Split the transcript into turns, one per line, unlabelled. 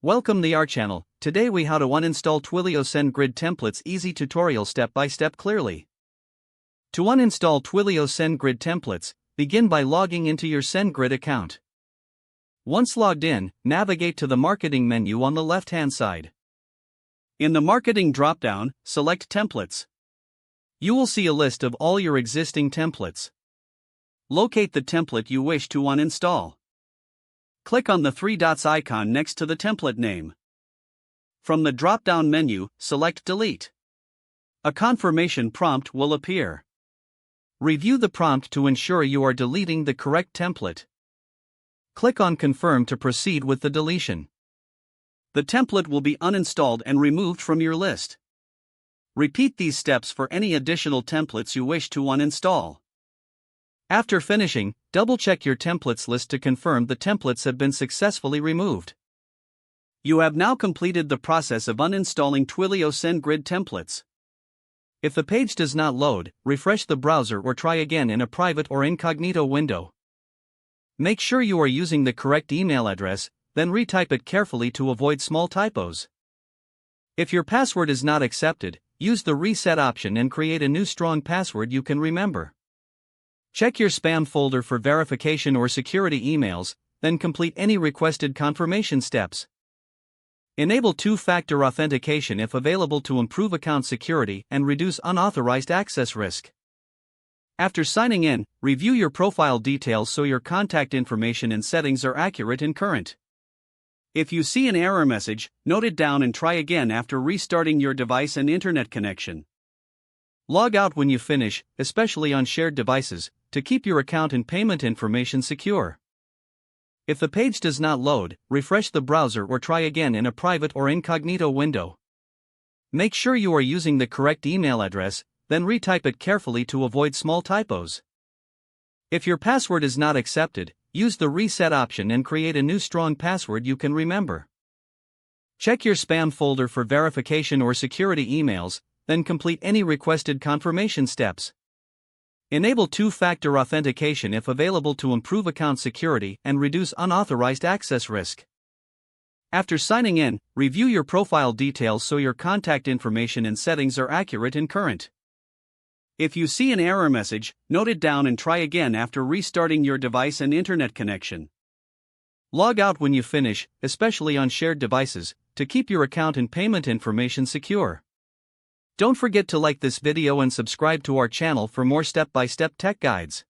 Welcome to our channel. Today we how to uninstall Twilio SendGrid templates. Easy tutorial step by step clearly. To uninstall Twilio SendGrid templates, begin by logging into your SendGrid account. Once logged in, navigate to the marketing menu on the left-hand side. In the marketing drop-down, select templates. You will see a list of all your existing templates. Locate the template you wish to uninstall. Click on the three dots icon next to the template name. From the drop-down menu, select Delete. A confirmation prompt will appear. Review the prompt to ensure you are deleting the correct template. Click on Confirm to proceed with the deletion. The template will be uninstalled and removed from your list. Repeat these steps for any additional templates you wish to uninstall. After finishing, double-check your templates list to confirm the templates have been successfully removed. You have now completed the process of uninstalling Twilio SendGrid templates. If the page does not load, refresh the browser or try again in a private or incognito window. Make sure you are using the correct email address, then retype it carefully to avoid small typos. If your password is not accepted, use the reset option and create a new strong password you can remember. Check your spam folder for verification or security emails, then complete any requested confirmation steps. Enable two-factor authentication if available to improve account security and reduce unauthorized access risk. After signing in, review your profile details so your contact information and settings are accurate and current. If you see an error message, note it down and try again after restarting your device and internet connection. Log out when you finish, especially on shared devices, to keep your account and payment information secure. If the page does not load, refresh the browser or try again in a private or incognito window. Make sure you are using the correct email address, then retype it carefully to avoid small typos. If your password is not accepted, use the reset option and create a new strong password you can remember. Check your spam folder for verification or security emails, then complete any requested confirmation steps. Enable two-factor authentication if available to improve account security and reduce unauthorized access risk. After signing in, review your profile details so your contact information and settings are accurate and current. If you see an error message, note it down and try again after restarting your device and internet connection. Log out when you finish, especially on shared devices, to keep your account and payment information secure. Don't forget to like this video and subscribe to our channel for more step-by-step tech guides.